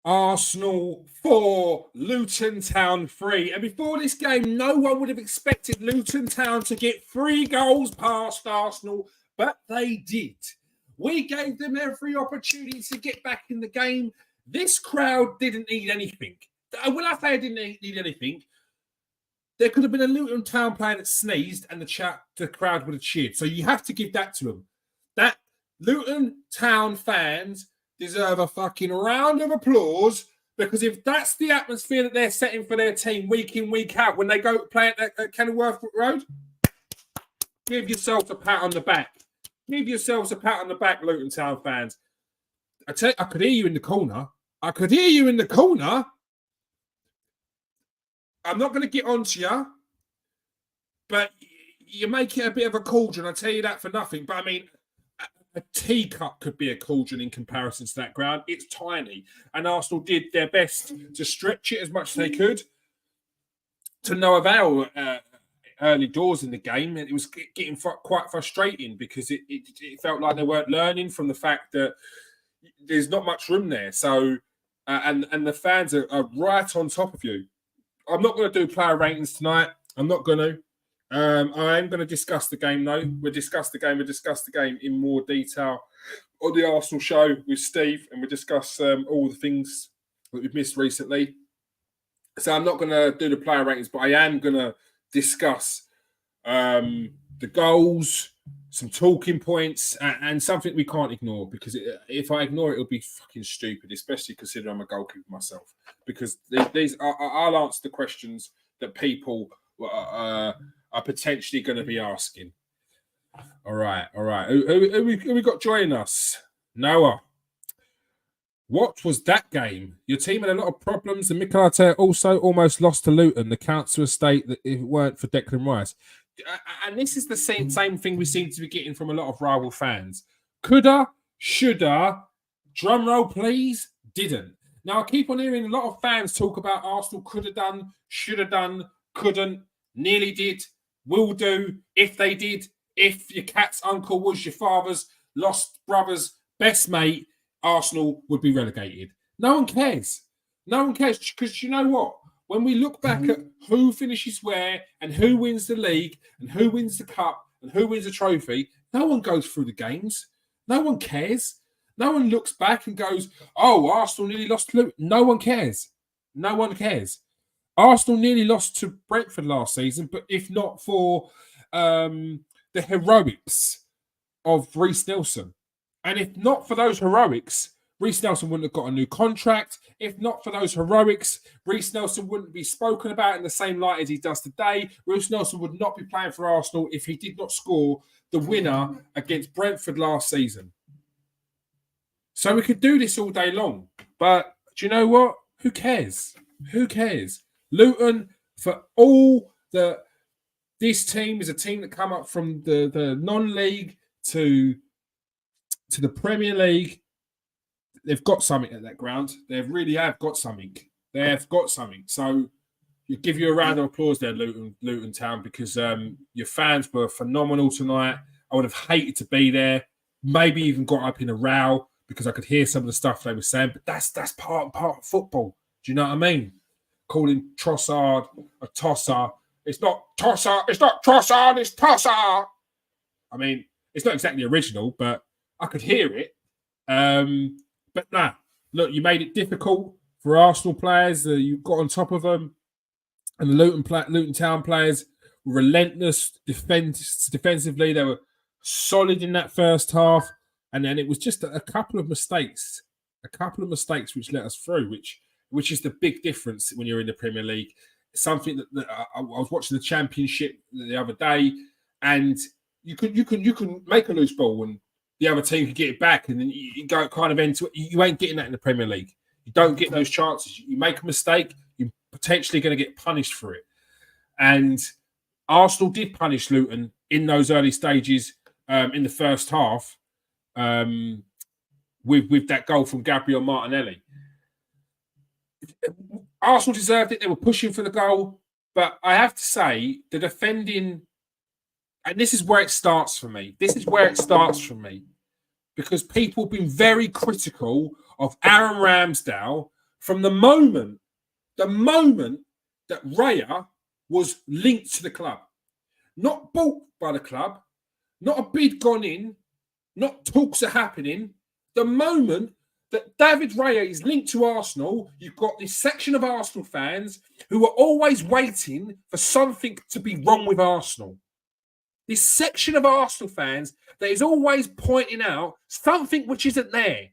Arsenal 4, Luton Town 3. And before this game, no one would have expected Luton Town to get 3 goals past Arsenal, but they did. We gave them every opportunity to get back in the game. This crowd didn't need anything. When I say I didn't need anything, there could have been a Luton Town player that sneezed and the crowd would have cheered. So you have to give that to them. That Luton Town fans deserve a fucking round of applause, because if that's the atmosphere that they're setting for their team week in, week out, when they go play at Kenilworth Road, give yourselves a pat on the back. Give yourselves a pat on the back, Luton Town fans. I could hear you in the corner. I'm not going to get on to you, but you make it a bit of a cauldron. I tell you that for nothing. But I mean, a teacup could be a cauldron in comparison to that ground. It's tiny. And Arsenal did their best to stretch it as much as they could, to no avail early doors in the game. And it was getting quite frustrating, because it felt like they weren't learning from the fact that there's not much room there. So, and the fans are right on top of you. I'm not going to do player ratings tonight. I'm not going to. I am going to discuss the game, though. We'll discuss the game in more detail on the Arsenal show with Steve, and we'll discuss all the things that we've missed recently. So I'm not going to do the player ratings, but I am going to discuss the goals, some talking points, and something we can't ignore, because if I ignore it, it'll be fucking stupid, especially considering I'm a goalkeeper myself. Because I'll answer the questions that people are potentially going to be asking. All right. Who we got joining us? Noah. What was that game? Your team had a lot of problems, and Mikel Arteta also almost lost to Luton. The council state that if it weren't for Declan Rice. And this is the same thing we seem to be getting from a lot of rival fans. Coulda, shoulda, drum roll please, didn't. Now, I keep on hearing a lot of fans talk about Arsenal could have done, should have done, couldn't, nearly did, will do, if they did, if your cat's uncle was your father's lost brother's best mate, Arsenal would be relegated. No one cares. No one cares, because you know what? When we look back at who finishes where and who wins the league and who wins the cup and who wins the trophy, no one goes through the games. No one cares. No one looks back and goes, oh, Arsenal nearly lost to Luton. No one cares. No one cares. Arsenal nearly lost to Brentford last season, but if not for the heroics of Reece Nelson, and if not for those heroics, Reece Nelson wouldn't have got a new contract. If not for those heroics, Reece Nelson wouldn't be spoken about in the same light as he does today. Reece Nelson would not be playing for Arsenal if he did not score the winner against Brentford last season. So we could do this all day long. But do you know what? Who cares? Who cares? Luton, for all that this team is a team that come up from the non-league to the Premier League. They've got something at that ground. They really have got something. They have got something. So you give you a round of applause there, Luton Town, because your fans were phenomenal tonight. I would have hated to be there. Maybe even got up in a row because I could hear some of the stuff they were saying. But that's part of football. Do you know what I mean? Calling Trossard a tosser. It's not tosser. It's not Trossard. It's tosser. I mean, it's not exactly original, but I could hear it. But nah, look, you made it difficult for Arsenal players. You got on top of them. And the Luton Town players were relentless defensively. They were solid in that first half. And then it was just a couple of mistakes which let us through, which is the big difference when you're in the Premier League. Something that I was watching the Championship the other day, and you can make a loose ball and the other team can get it back, and then you go kind of into it. You ain't getting that in the Premier League. You don't get those chances. You make a mistake, you're potentially going to get punished for it. And Arsenal did punish Luton in those early stages in the first half with that goal from Gabriel Martinelli. Arsenal deserved it. They were pushing for the goal. But I have to say, the defending, and this is where it starts for me. Because people have been very critical of Aaron Ramsdale from the moment that Raya was linked to the club, not bought by the club, not a bid gone in, not talks are happening. The moment that David Raya is linked to Arsenal, you've got this section of Arsenal fans who are always waiting for something to be wrong with Arsenal. This section of Arsenal fans that is always pointing out something which isn't there.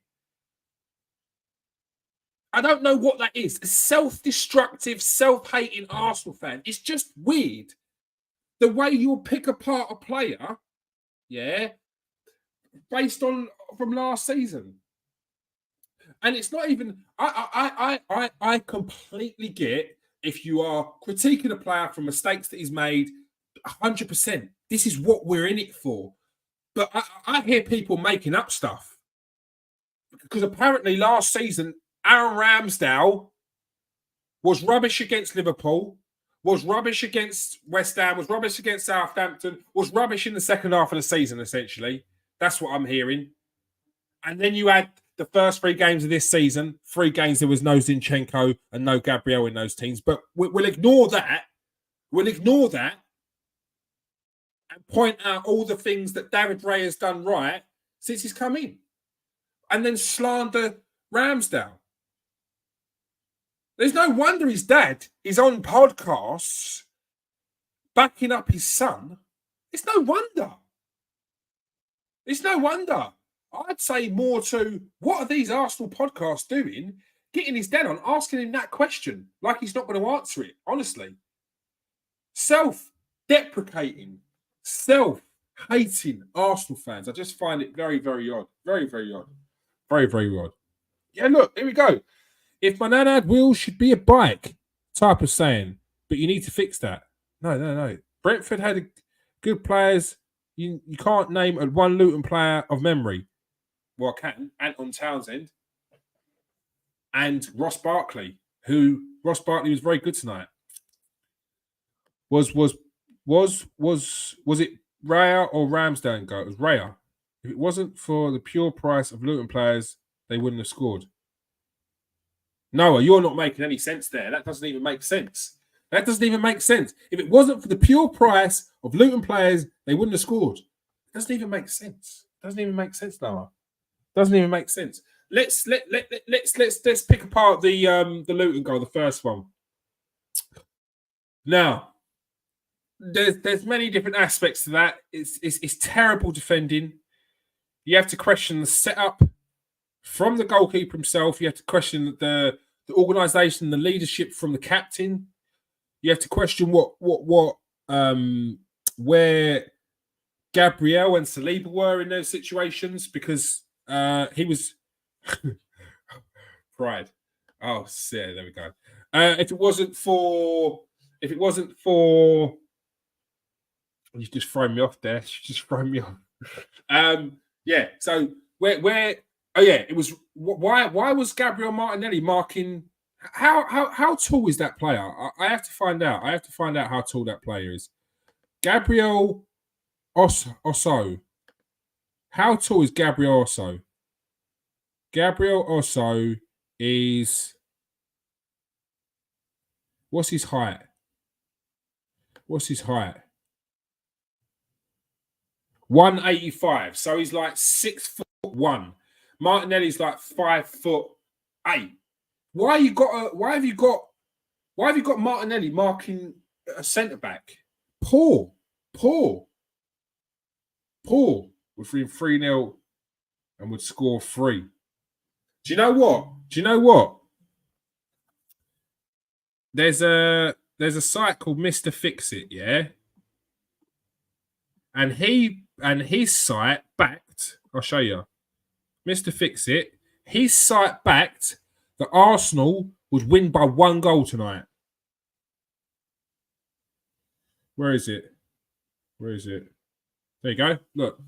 I don't know what that is. A self-destructive, self-hating Arsenal fan. It's just weird. The way you'll pick apart a player, yeah, based on from last season. And it's not even. I completely get if you are critiquing a player for mistakes that he's made. 100%. This is what we're in it for. But I hear people making up stuff because apparently last season Aaron Ramsdale was rubbish against Liverpool, was rubbish against West Ham, was rubbish against Southampton, was rubbish in the second half of the season. Essentially, that's what I'm hearing. And then you had the first 3 games of this season, 3 games there was no Zinchenko and no Gabriel in those teams. But we'll ignore that. We'll ignore that and point out all the things that David Ray has done right since he's come in. And then slander Ramsdale. There's no wonder his dad is on podcasts backing up his son. It's no wonder. It's no wonder. I'd say more to what are these Arsenal podcasts doing? Getting his dad on, asking him that question like he's not going to answer it, honestly. Self-deprecating, self-hating Arsenal fans. I just find it very, very odd. Very, very odd. Very, very odd. Yeah, look, here we go. If my nan had wheels, should be a bike type of saying, but you need to fix that. No. Brentford had good players. You can't name a one Luton player of memory. Well, I can. Anton Townsend and Ross Barkley, Ross Barkley was very good tonight. Was it Raya or Ramsdale go? It was Raya. If it wasn't for the pure price of Luton players, they wouldn't have scored. Noah, you're not making any sense there. That doesn't even make sense. That doesn't even make sense. If it wasn't for the pure price of Luton players, they wouldn't have scored. It doesn't even make sense. Doesn't even make sense, Noah. Doesn't even make sense. Let's pick apart the Luton goal, the first one. Now, there's many different aspects to that. It's terrible defending. You have to question the setup from the goalkeeper himself. You have to question the organisation, the leadership from the captain. You have to question where Gabriel and Saliba were in those situations because he was pride. Oh, yeah, there we go. If it wasn't for, you just thrown me off there. You just thrown me off. Yeah. So where? Oh yeah, it was. Why was Gabriel Martinelli marking? How tall is that player? I have to find out. I have to find out how tall that player is. Gabriel Osso. How tall is Gabriel Osso? Gabriel Osso is. What's his height? What's his height? 185. So he's like 6'1". Martinelli's like 5'8". Why have you got Martinelli marking a centre back? Poor. Would win 3-0 and would score 3. Do you know what? There's a site called Mr. Fix It, yeah? And his site backed, I'll show you. Mr. Fix It, his site backed that Arsenal would win by 1 goal tonight. Where is it? There you go. Look.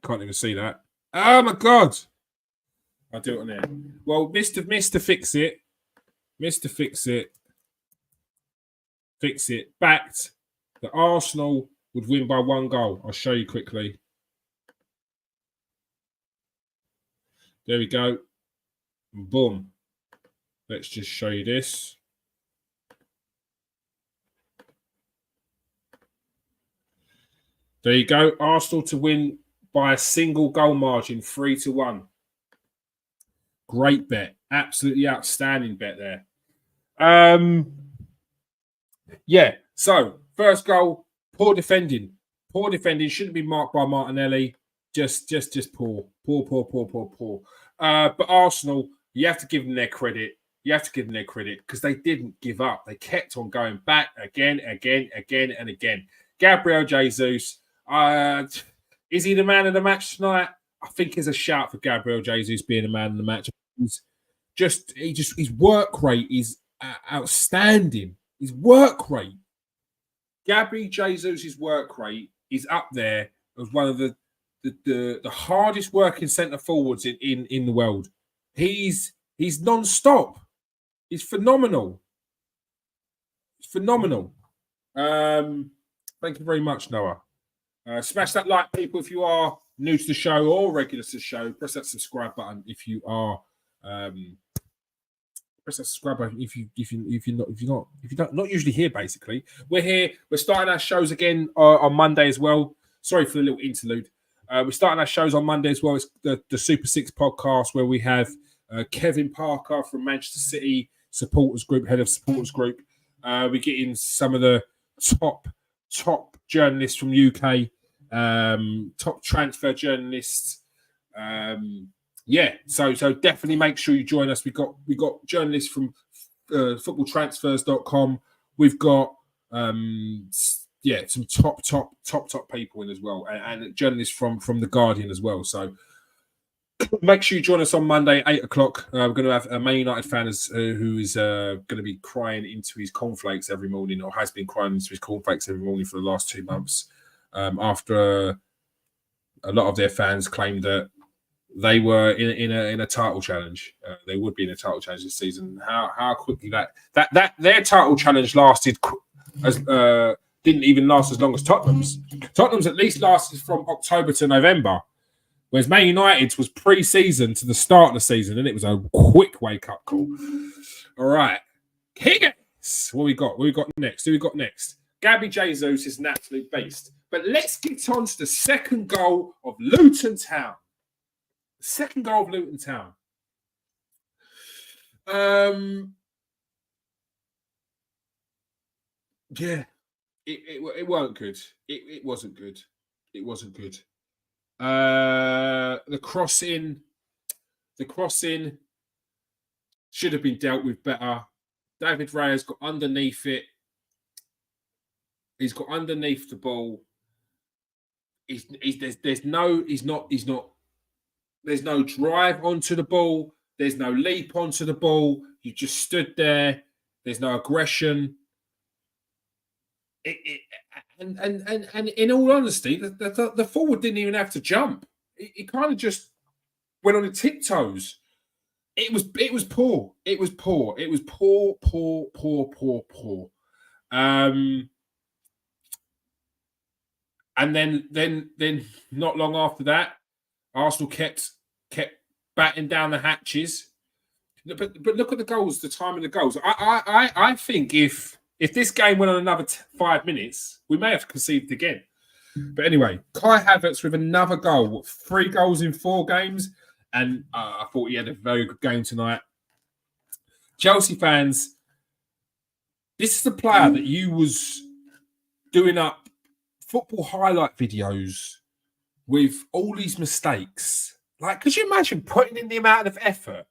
Can't even see that. Oh my God. I'll do it on there. Well, Mr. Fix It. Mr. Fix It backed that Arsenal would win by 1 goal. I'll show you quickly. There we go. Boom. Let's just show you this. There you go. Arsenal to win by a single goal margin, 3-1. Great bet. Absolutely outstanding bet there. Yeah. So, first goal, poor defending. Poor defending. Shouldn't be marked by Martinelli. Just poor. Poor. But Arsenal, you have to give them their credit. You have to give them their credit because they didn't give up. They kept on going back again. Gabriel Jesus, is he the man of the match tonight? I think there's a shout for Gabriel Jesus being the man of the match. His work rate is outstanding. His work rate. Gabriel Jesus' work rate is up there as one of the hardest working centre forwards in the world. He's non-stop. He's phenomenal. Thank you very much, Noah. Smash that like, people, if you are new to the show or regular to the show. Press that subscribe button if you are. Press that subscribe button if you're not usually here. Basically, we're here. We're starting our shows again on Monday as well. Sorry for the little interlude. We're starting our shows on Monday as well. It's the Super Six podcast where we have Kevin Parker from Manchester City supporters group, head of supporters group. We're getting some of the top journalists from UK, top transfer journalists. So definitely make sure you join us. We got journalists from footballtransfers.com. We've got some top people in as well, and journalists from The Guardian as well. So make sure you join us on Monday, 8:00. We're going to have a Man United fan who is going to be crying into his cornflakes every morning, or has been crying into his cornflakes every morning for the last 2 months, after a lot of their fans claimed that they were in a title challenge. They would be in a title challenge this season. How quickly that their title challenge lasted didn't even last as long as Tottenham's. Tottenham's at least lasted from October to November. Whereas Man United's was pre-season to the start of the season, and it was a quick wake-up call. All right. Higgins. What we got? Who we got next? Gabby Jesus is an absolute beast. But let's get on to the second goal of Luton Town. Yeah. It weren't good. It wasn't good. It wasn't good. The crossing should have been dealt with better. David Raya's got underneath it. He's got underneath the ball. There's no drive onto the ball. There's no leap onto the ball. You just stood there. There's no aggression. And in all honesty, the forward didn't even have to jump. It kind of just went on the tiptoes. It was poor. It was poor. And then not long after that, Arsenal kept batting down the hatches. But look at the goals, the time of the goals. I think if this game went on another 5 minutes, we may have conceded again. But anyway, Kai Havertz with another goal. 3 goals in 4 games. And I thought he had a very good game tonight. Chelsea fans, this is the player that you was doing up football highlight videos with all these mistakes. Like, could you imagine putting in the amount of effort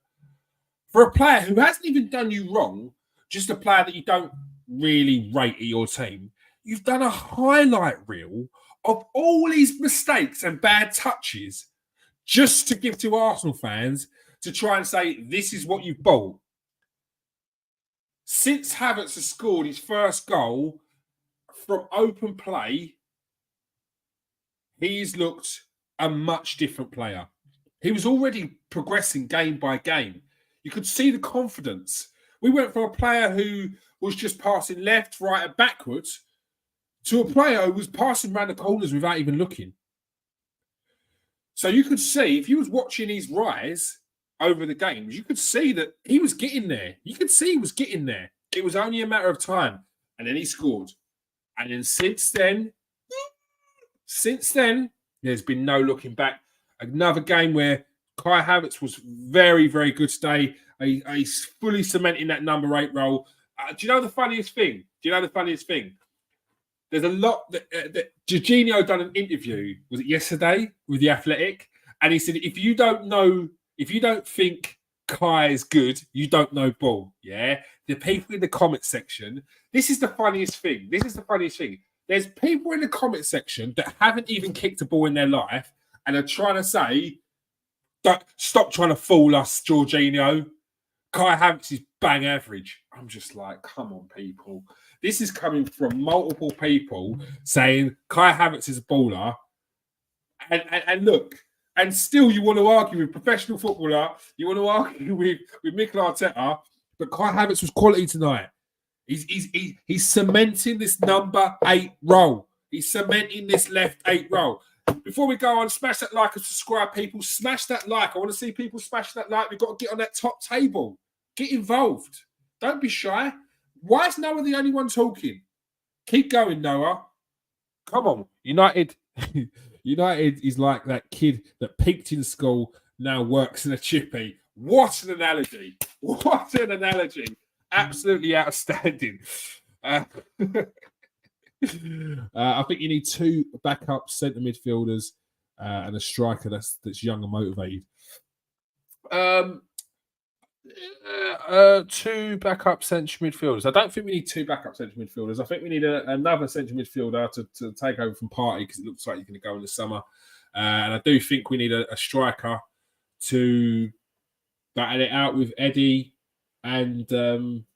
for a player who hasn't even done you wrong, just a player that you don't really rate at your team? You've done a highlight reel of all these mistakes and bad touches just to give to Arsenal fans to try and say, this is what you've bought. Since Havertz has scored his first goal from open play, he's looked a much different player. He was already progressing game by game. You could see the confidence. We went from a player who was just passing left, right, and backwards to a player who was passing around the corners without even looking. So you could see, if you was watching his rise over the games, you could see that he was getting there. You could see he was getting there. It was only a matter of time. And then he scored. And then since then, there's been no looking back. Another game where Kai Havertz was very, very good today. He's fully cementing that number 8 role. Do you know the funniest thing? There's a lot that Jorginho done an interview, was it yesterday, with The Athletic? And he said, if you don't think Kai is good, you don't know ball. Yeah. The people in the comment section, this is the funniest thing. There's people in the comment section that haven't even kicked a ball in their life and are trying to say, stop trying to fool us, Jorginho. Kai Havertz is bang average. I'm just like, come on, people. This is coming from multiple people saying Kai Havertz is a baller. And look, and still you want to argue with professional footballer, you want to argue with Mikel Arteta, but Kai Havertz was quality tonight. He's cementing this number 8 role. He's cementing this left 8 role. Before we go on, smash that like and subscribe, people. Smash that like. I want to see people smash that like. We've got to get on that top table. Get involved. Don't be shy. Why is Noah the only one talking? Keep going, Noah. Come on. United is like that kid that peaked in school, now works in a chippy. What an analogy. Absolutely outstanding. I think you need 2 backup centre midfielders and a striker that's young and motivated. 2 backup central midfielders. I don't think we need 2 backup central midfielders. I think we need another central midfielder to take over from Partey, because it looks like he's going to go in the summer. And I do think we need a striker to battle it out with Eddie and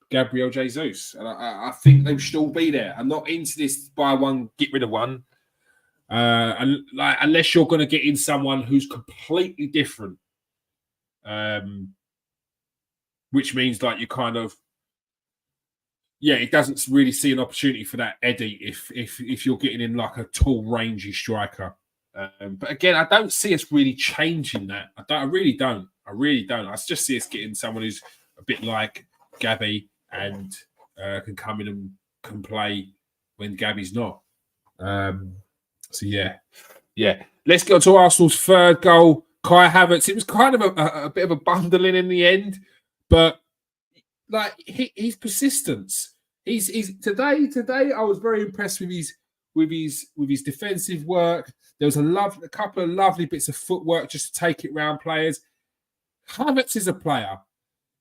Gabriel Jesus. And I think they should all be there. I'm not into this buy one, get rid of one. Unless you're going to get in someone who's completely different. Which means like you kind of, it doesn't really see an opportunity for that Eddie if you're getting in like a tall, rangy striker. But again, I don't see us really changing that. I really don't. I just see us getting someone who's a bit like Gabby and can come in and can play when Gabby's not. So yeah. Let's get on to Arsenal's 3rd goal. Kai Havertz. It was kind of a bit of a bundling in the end. But like his persistence, he's today. I was very impressed with his defensive work. There was a couple of lovely bits of footwork just to take it round players. Havertz is a player.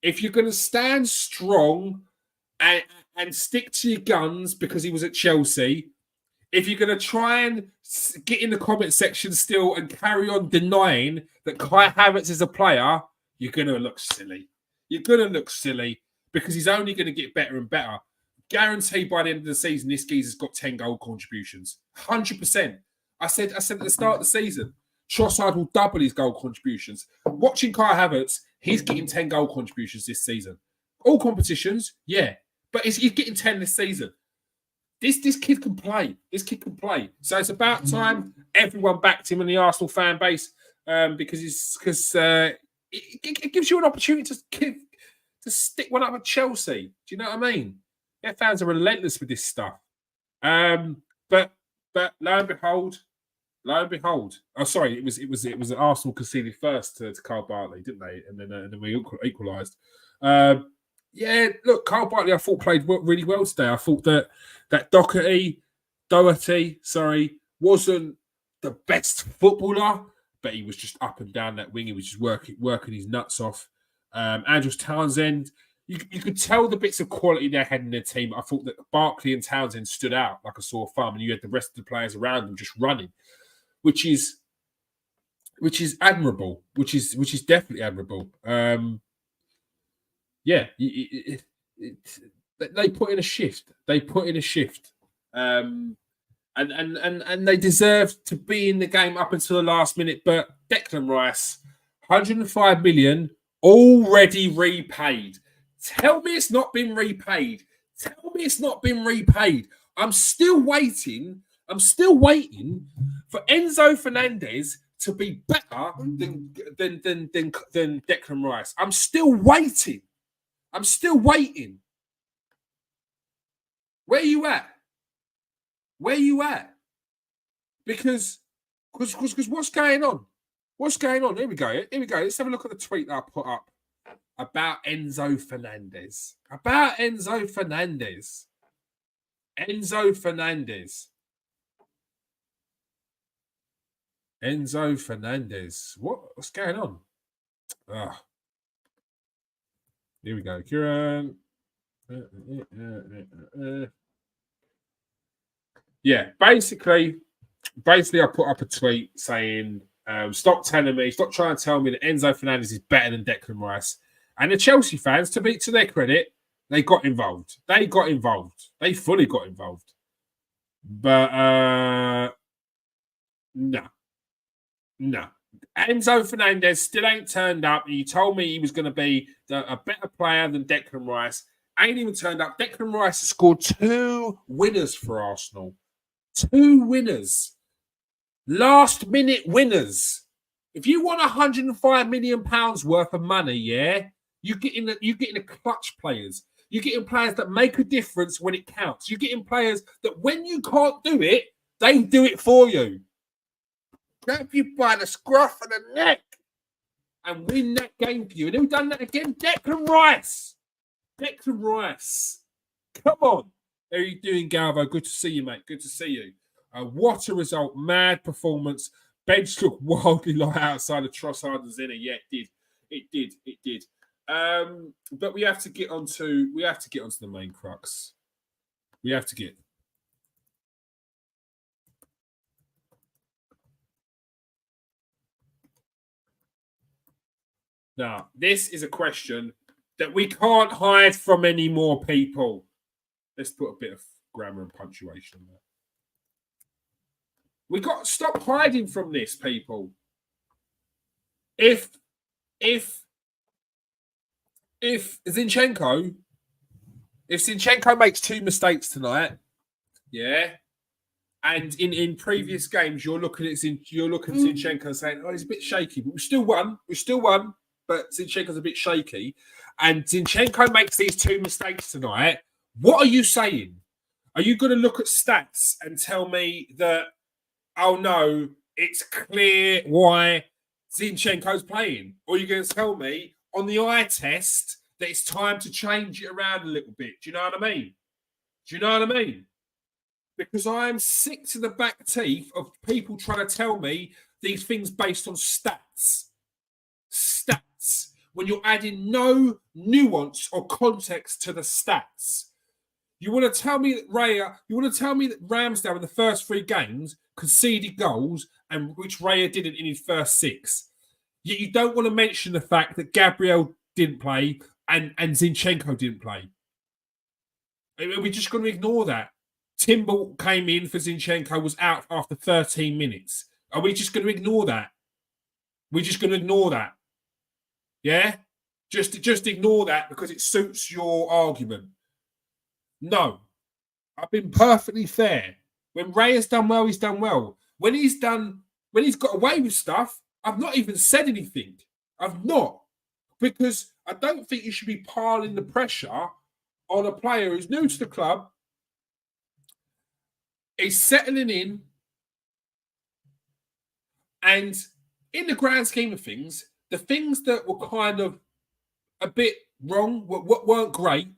If you're going to stand strong and stick to your guns because he was at Chelsea, if you're going to try and get in the comment section still and carry on denying that Kai Havertz is a player, you're going to look silly. You're going to look silly because he's only going to get better and better. Guaranteed by the end of the season, this geezer's got 10 goal contributions. 100%. I said at the start of the season, Trossard will double his goal contributions. Watching Kai Havertz, he's getting 10 goal contributions this season. All competitions, yeah. But he's getting 10 this season. This kid can play. So it's about time everyone backed him in the Arsenal fan base because it gives you an opportunity to stick one up at Chelsea. Do you know what I mean? Their fans are relentless with this stuff. But lo and behold. Oh, sorry, it was Arsenal conceded first to Carl Bartley, didn't they? And then we equalised. Look, Carl Bartley, I thought played really well today. I thought that Doherty, wasn't the best footballer, but he was just up and down that wing. He was just working his nuts off. Andrews Townsend, you could tell the bits of quality they had in their team. I thought that Barkley and Townsend stood out like a sore thumb, and you had the rest of the players around them just running, which is admirable. Which is definitely admirable. They put in a shift. And they deserve to be in the game up until the last minute. But Declan Rice, 105 million already repaid. Tell me it's not been repaid. I'm still waiting for Enzo Fernandez to be better than Declan Rice. I'm still waiting. Where you at? Because what's going on? Here we go. Let's have a look at the tweet that I put up about Enzo Fernandez. Enzo Fernandez. What's going on? Here we go. Kieran. Yeah, basically, I put up a tweet saying, stop trying to tell me that Enzo Fernandez is better than Declan Rice. And the Chelsea fans, to their credit, they got involved. They fully got involved. But no. Enzo Fernandez still ain't turned up. You told me he was going to be a better player than Declan Rice. Ain't even turned up. Declan Rice has scored 2 winners for Arsenal. 2 winners. Last minute winners. If you want £105 million worth of money, yeah, you're getting the clutch players. You're getting players that make a difference when it counts. You're getting players that when you can't do it, they do it for you. Grab you by the scruff of the neck and win that game for you. And who done that again? Declan Rice. Come on. How are you doing, Galvo? Good to see you, mate. Good to see you. What a result. Mad performance. Bench looked wildly like outside of Trossard and Zenner. Yeah, it did. But we have to get onto the main crux. Now, this is a question that we can't hide from any more people. Let's put a bit of grammar and punctuation there. We got to stop hiding from this, people. If Zinchenko makes 2 mistakes tonight, yeah, and in previous games you're looking at Zinchenko and saying, "Oh, he's a bit shaky," but we still won, but Zinchenko's a bit shaky, and Zinchenko makes these 2 mistakes tonight. What are you saying? Are you going to look at stats and tell me that, oh no, it's clear why Zinchenko's playing? Or are you going to tell me on the eye test that it's time to change it around a little bit? Do you know what I mean? Because I am sick to the back teeth of people trying to tell me these things based on stats. When you're adding no nuance or context to the stats. You want to tell me that Ramsdale in the first 3 games conceded goals, and which Raya didn't in his first 6. Yet you don't want to mention the fact that Gabriel didn't play and Zinchenko didn't play. We're just going to ignore that. Timber came in for Zinchenko, was out after 13 minutes. Are we just going to ignore that? Yeah? Just ignore that because it suits your argument. No. I've been perfectly fair. When Ray has done well, he's done well. When he's got away with stuff, I've not even said anything. I've not. Because I don't think you should be piling the pressure on a player who's new to the club. He's settling in. And in the grand scheme of things, the things that were kind of a bit wrong, weren't great,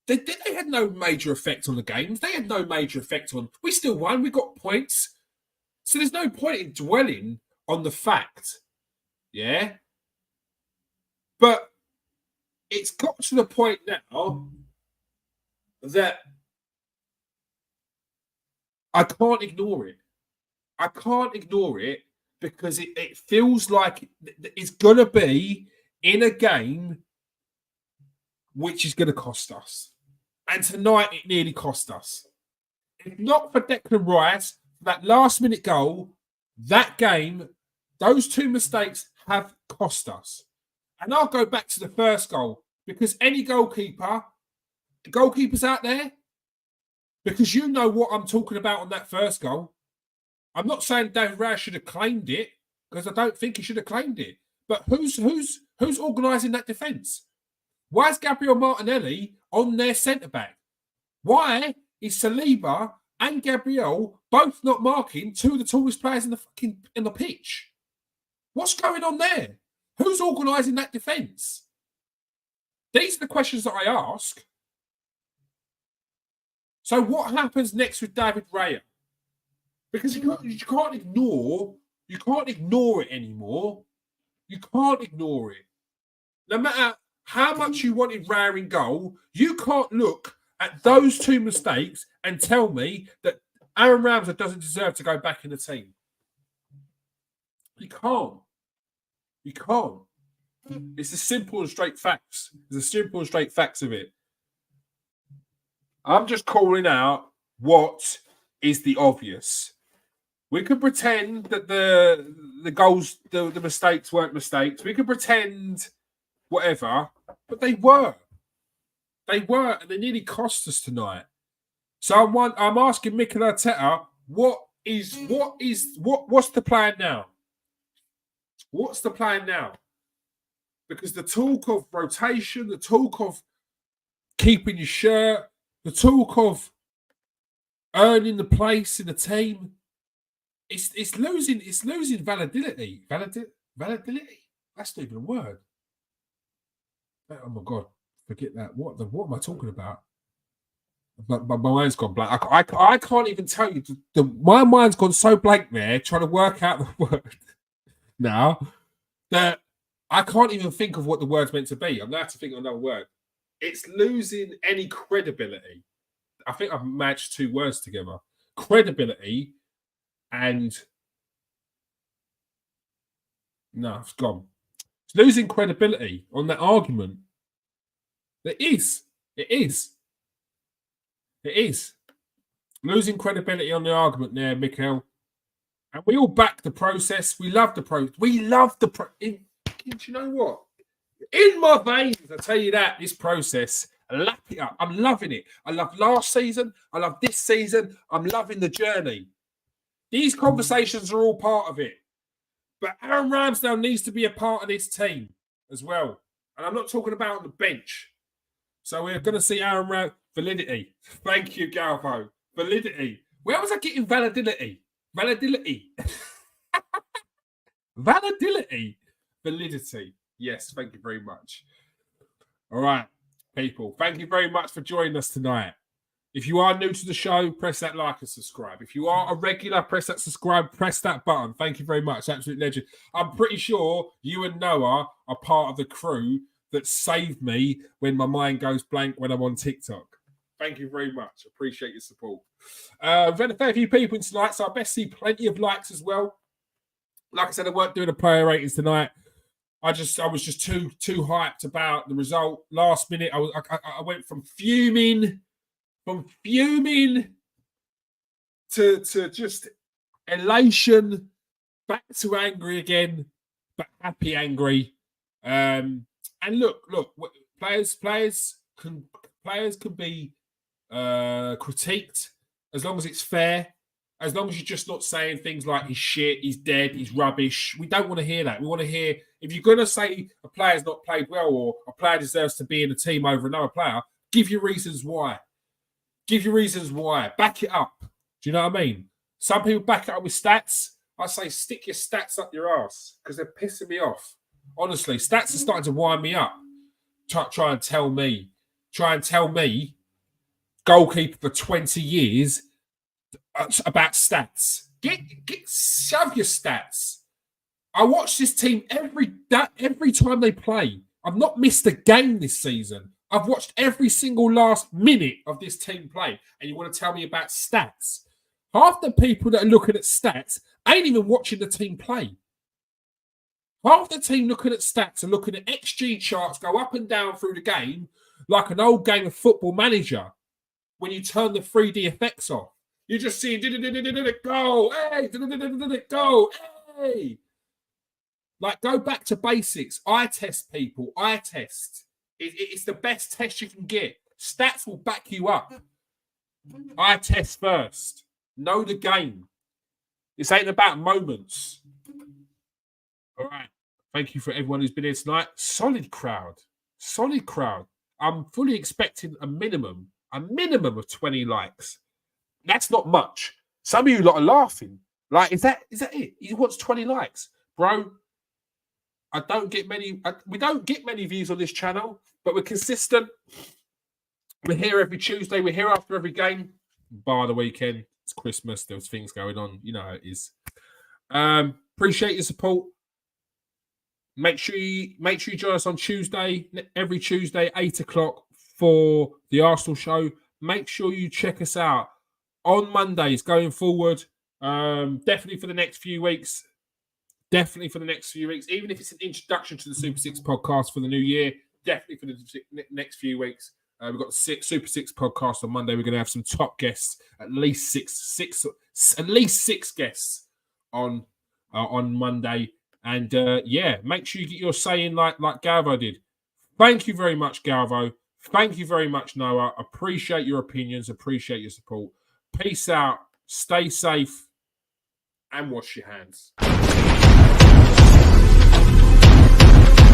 they had no major effect on the games. They had no major effect on... We still won. We got points. So there's no point in dwelling on the fact. Yeah? But it's got to the point now that I can't ignore it. Because it feels like it's going to be in a game which is going to cost us. And tonight it nearly cost us. If not for Declan Rice, that last-minute goal, that game, those 2 mistakes have cost us. And I'll go back to the first goal because any goalkeeper, the goalkeepers out there, because you know what I'm talking about on that first goal. I'm not saying David Raya should have claimed it because I don't think he should have claimed it. But who's organising that defence? Why is Gabriel Martinelli on their centre back? Why is Saliba and Gabriel both not marking two of the tallest players in the pitch? What's going on there? Who's organising that defence? These are the questions that I ask. So what happens next with David Raya? Because you can't ignore it anymore. You can't ignore it. No matter how much you wanted Raya in goal, you can't look at those two mistakes and tell me that Aaron Ramsey doesn't deserve to go back in the team. You can't. You can't. It's the simple and straight facts. It's the simple and straight facts of it. I'm just calling out what is the obvious. We could pretend that the goals, the mistakes weren't mistakes. We could pretend whatever, but they were. They were, and they nearly cost us tonight. So I'm asking Mikel Arteta, what's the plan now? What's the plan now? Because the talk of rotation, the talk of keeping your shirt, the talk of earning the place in the team, it's losing validity. Validity? That's not even a word. Oh my God, forget that. What am I talking about? But my mind's gone blank. I can't even tell you. My mind's gone so blank there, trying to work out the word now that I can't even think of what the word's meant to be. I'm going to have to think of another word. It's losing any credibility. I think I've matched two words together. Credibility and... No, it's gone. It's losing credibility on that argument. It is. It is. It is. Losing credibility on the argument there, Mikel. And we all back the process. We love the process. We love the do you know what? In my veins, I tell you that, this process, lap it up. I'm loving it. I love last season. I love this season. I'm loving the journey. These conversations are all part of it. But Aaron Ramsdale needs to be a part of this team as well. And I'm not talking about on the bench. So we're going to see Aaron Ramsdale. Validity. Thank you, Galvo. Validity. Where was I getting validity? Validity. Validity. Validity. Yes, thank you very much. All right, people. Thank you very much for joining us tonight. If you are new to the show, press that like and subscribe. If you are a regular, press that subscribe, press that button. Thank you very much. Absolute legend. I'm pretty sure you and Noah are part of the crew that saved me when my mind goes blank when I'm on TikTok. Thank you very much. Appreciate your support. We've had a fair few people in tonight, so I best see plenty of likes as well. Like I said, I weren't doing a player ratings tonight. I was just too hyped about the result. Last minute, I went from fuming to just elation, back to angry again, but happy angry. And look, players can be critiqued as long as it's fair, as long as you're just not saying things like he's shit, he's dead, he's rubbish. We don't want to hear that. We want to hear, if you're going to say a player's not played well or a player deserves to be in a team over another player, give your reasons why. Give your reasons why. Back it up. Do you know what I mean? Some people back it up with stats. I say stick your stats up your ass because they're pissing me off. Honestly, stats are starting to wind me up. Try and tell me, goalkeeper for 20 years, about stats. Shove your stats. I watch this team every time they play. I've not missed a game this season. I've watched every single last minute of this team play. And you want to tell me about stats? Half the people that are looking at stats ain't even watching the team play. Half the team looking at stats and looking at XG charts go up and down through the game like an old game of Football Manager when you turn the 3D effects off. You're just seeing go, hey, go, hey. Like, go back to basics. Eye test, people. Eye test. It's the best test you can get. Stats will back you up. Eye test first. Know the game. This ain't about moments. All right. Thank you for everyone who's been here tonight. Solid crowd. Solid crowd. I'm fully expecting a minimum of 20 likes. That's not much. Some of you lot are laughing. Like, is that it? He wants 20 likes. Bro, we don't get many views on this channel, but we're consistent. We're here every Tuesday. We're here after every game. Bar the weekend. It's Christmas. There's things going on. You know how it is. Appreciate your support. Make sure you join us on Tuesday, every Tuesday, 8 o'clock for the Arsenal show. Make sure you check us out on Mondays going forward. Definitely for the next few weeks. Even if it's an introduction to the Super Six podcast for the new year, definitely for the next few weeks. We've got the Super Six podcast on Monday. We're going to have some top guests, at least six guests on Monday. And make sure you get your say in like Galvo did. Thank you very much, Galvo. Thank you very much, Noah. Appreciate your opinions. Appreciate your support. Peace out. Stay safe. And wash your hands.